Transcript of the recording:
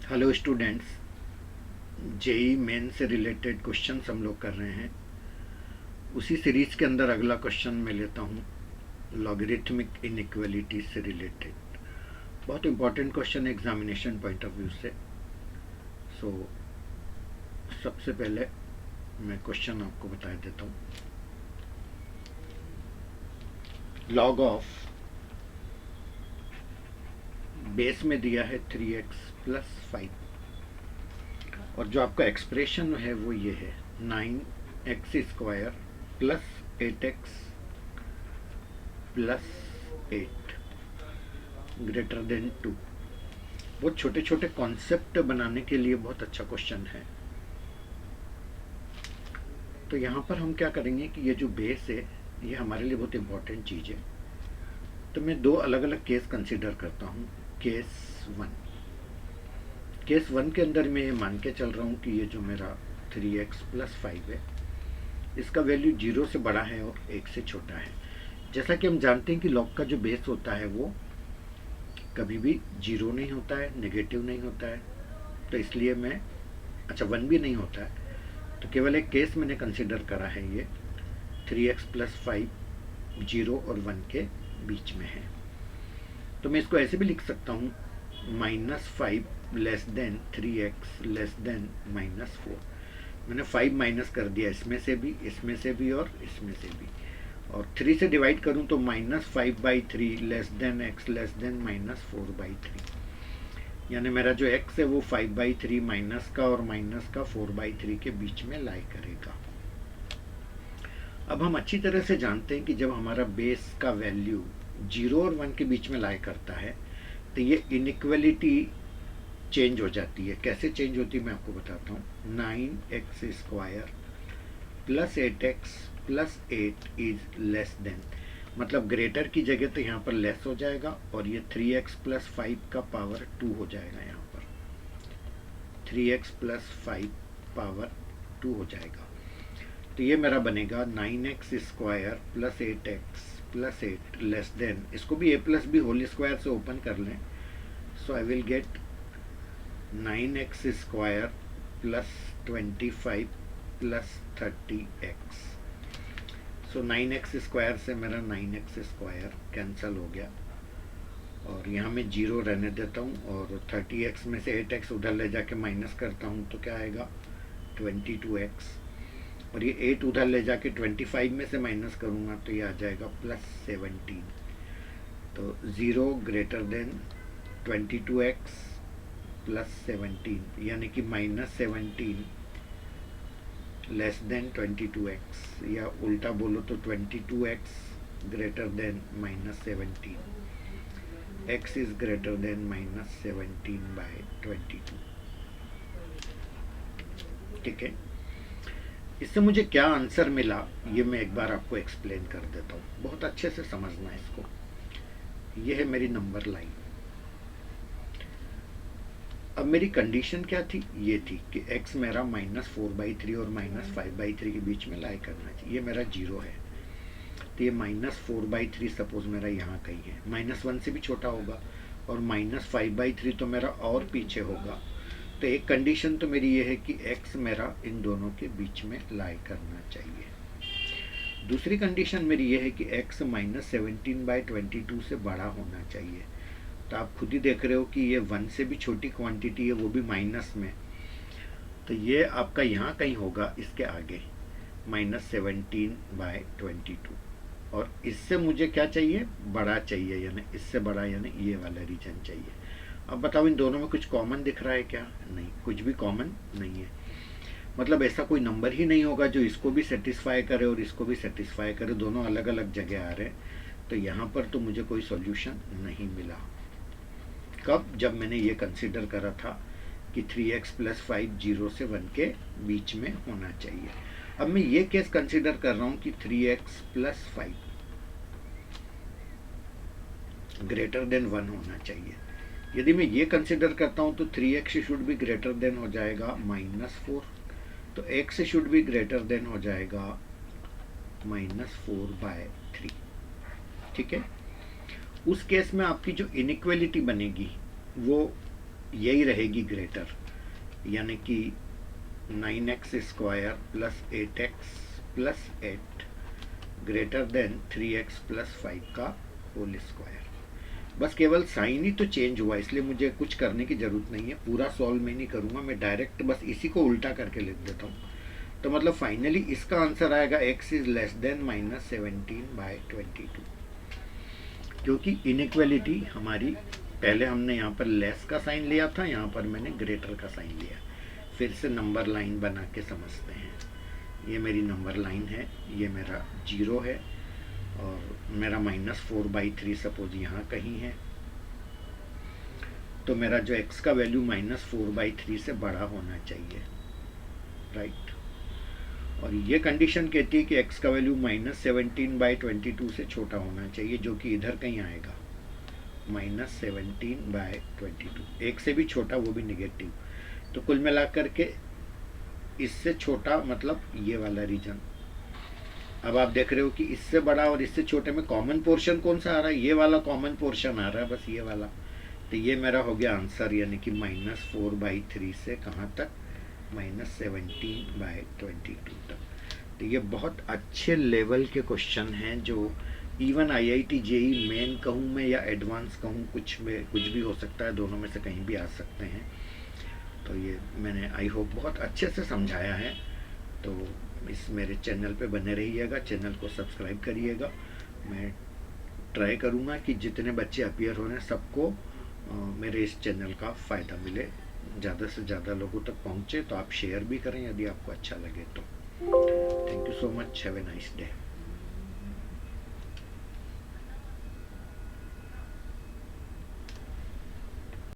Hello students, JEE main से related questions हम लोग कर रहे हैं। उसी सीरीज के अंदर अगला क्वेश्चन मैं लेता हूँ लॉगरिथमिक इनइक्वालिटी से रिलेटेड। बहुत इंपॉर्टेंट क्वेश्चन है एग्जामिनेशन पॉइंट ऑफ व्यू से। सो सबसे पहले मैं क्वेश्चन आपको बता देता हूँ। लॉग ऑफ बेस में दिया है 3x प्लस 5 और जो आपका एक्सप्रेशन है वो ये है 9x square plus 8x plus 8 greater than 2। बहुत छोटे छोटे कॉन्सेप्ट बनाने के लिए बहुत अच्छा क्वेश्चन है। तो यहाँ पर हम क्या करेंगे कि ये जो बेस है ये हमारे लिए बहुत इंपॉर्टेंट चीज़ है। तो मैं दो अलग अलग केस कंसिडर करता हूँ। केस वन के अंदर मैं ये मान के चल रहा हूँ कि ये जो मेरा 3x प्लस 5 है इसका वैल्यू 0 से बड़ा है और 1 से छोटा है। जैसा कि हम जानते हैं कि लॉग का जो बेस होता है वो कभी भी 0 नहीं होता है, नेगेटिव नहीं होता है। तो इसलिए मैं 1 भी नहीं होता है। तो केवल एक केस मैंने कंसिडर करा है, ये 3x प्लस 5 0 और 1 के बीच में है। तो मैं इसको ऐसे भी लिख सकता हूँ -5 less than 3x less than -4। मैंने 5 माइनस कर दिया इसमें से भी, इसमें से भी और इसमें से भी। और 3 से डिवाइड करूं तो -5/3 less than x less than -4/3। यानी मेरा जो x है वो 5/3 माइनस का और माइनस का 4/3 के बीच में लाई करेगा। अब हम अच्छी तरह से जानते हैं कि जब हमारा बेस का वैल्यू 0 और 1 के बीच में लाई करता है तो ये इनइक्वालिटी चेंज हो जाती है। कैसे चेंज होती है मैं आपको बताता हूँ। 9x square plus 8x plus 8 is less than, मतलब ग्रेटर की जगह तो यहाँ पर लेस हो जाएगा और ये 3x प्लस 5 का पावर 2 हो जाएगा। यहाँ पर 3x प्लस 5 पावर 2 हो जाएगा। तो ये मेरा बनेगा 9x square plus 8x plus 8 less then, इसको भी a plus B whole square से ओपन कर लें। So I will get 9x square plus 25 plus 30x। So 9x square से मेरा 9x स्क्वायर कैंसिल हो गया और यहाँ मैं 0 रहने देता हूँ और 30x में से 8x उधर ले जाके माइनस करता हूँ तो क्या आएगा 22x। और ये 8 उधर ले जाके 25 में से माइनस करूँगा तो ये आ जाएगा +17। तो 0 ग्रेटर देन 22x प्लस 17, यानी कि -17 लेस देन 22x, या उल्टा बोलो तो 22x greater than -17, x is greater than -17/22। ठीक है, इससे मुझे क्या आंसर मिला ये मैं एक बार आपको एक्सप्लेन कर देता हूँ, बहुत अच्छे से समझना है इसको। ये है मेरी नंबर लाइन। अब मेरी कंडीशन क्या थी, ये थी कि x मेरा -4/3 और -5/3 के बीच में लाई करना चाहिए। ये मेरा 0 है तो ये -4/3 सपोज मेरा यहाँ कहीं है, -1 से भी छोटा होगा और -5/3 तो मेरा और पीछे होगा। तो एक कंडीशन तो मेरी ये है कि x मेरा इन दोनों के बीच में लाई करना चाहिए। दूसरी कंडीशन मेरी ये है कि x -17/22 से बड़ा होना चाहिए। तो आप खुद ही देख रहे हो कि ये 1 से भी छोटी क्वांटिटी है, वो भी माइनस में। तो ये आपका यहाँ कहीं होगा, इसके आगे -17/22। और इससे मुझे क्या चाहिए, बड़ा चाहिए, यानी इससे बड़ा, यानी ये वाला रीजन चाहिए। अब बताओ इन दोनों में कुछ कॉमन दिख रहा है क्या? नहीं, कुछ भी कॉमन नहीं है। मतलब ऐसा कोई नंबर ही नहीं होगा जो इसको भी सेटिस्फाई करे और इसको भी सेटिस्फाई करे, दोनों अलग अलग जगह आ रहे हैं। तो यहाँ पर तो मुझे कोई सॉल्यूशन नहीं मिला। कब? जब मैंने ये कंसिडर करा था कि 3x प्लस 5 0 से 1 के बीच में होना चाहिए। अब मैं ये केस कंसिडर कर रहा हूँ कि 3x प्लस 5 ग्रेटर देन 1 होना चाहिए। यदि मैं ये कंसिडर करता हूँ तो 3x should be greater than हो जाएगा -4, तो x should be greater than हो जाएगा -4/3। ठीक है, उस केस में आपकी जो इनइक्वालिटी बनेगी वो यही रहेगी ग्रेटर, यानी कि 9x square plus 8x plus 8 greater than 3x plus 5 का होल स्क्वायर। बस केवल साइन ही तो चेंज हुआ, इसलिए मुझे कुछ करने की ज़रूरत नहीं है। पूरा सॉल्व मैं नहीं करूँगा, मैं डायरेक्ट बस इसी को उल्टा करके लिख देता हूँ। तो मतलब फाइनली इसका आंसर आएगा x इज लेस देन -17/22, क्योंकि इनइक्वालिटी हमारी पहले हमने यहाँ पर लेस का साइन लिया था, यहाँ पर मैंने ग्रेटर का साइन लिया। फिर से नंबर लाइन बना के समझते हैं। ये मेरी नंबर लाइन है, ये मेरा 0 है और मेरा -4/3 सपोज यहाँ कहीं है। तो मेरा जो x का वैल्यू -4/3 से बड़ा होना चाहिए, राइट। और ये कंडीशन कहती है कि x का वैल्यू -17/22 से छोटा होना चाहिए, जो कि इधर कहीं आएगा -17/22, एक से भी छोटा, वो भी नेगेटिव। तो कुल मिला करके इससे छोटा मतलब ये वाला रीजन। अब आप देख रहे हो कि इससे बड़ा और इससे छोटे में कॉमन पोर्शन कौन सा आ रहा है, ये वाला कॉमन पोर्शन आ रहा है, बस ये वाला। तो ये मेरा हो गया आंसर, यानी कि -4/3 से कहाँ तक, -17/22 तक। तो ये बहुत अच्छे लेवल के क्वेश्चन हैं, जो इवन IIT JEE मेन कहूँ मैं या एडवांस कहूँ, कुछ भी हो सकता है, दोनों में से कहीं भी आ सकते हैं। तो ये मैंने आई होप बहुत अच्छे से समझाया है। तो इस मेरे चैनल पे बने रहिएगा, चैनल को सब्सक्राइब करिएगा। मैं ट्राई करूँगा कि जितने बच्चे अपीयर हो रहे हैं सबको मेरे इस चैनल का फ़ायदा मिले, ज़्यादा से ज़्यादा लोगों तक पहुँचे। तो आप शेयर भी करें यदि आपको अच्छा लगे तो। Thank you so much, have a nice day.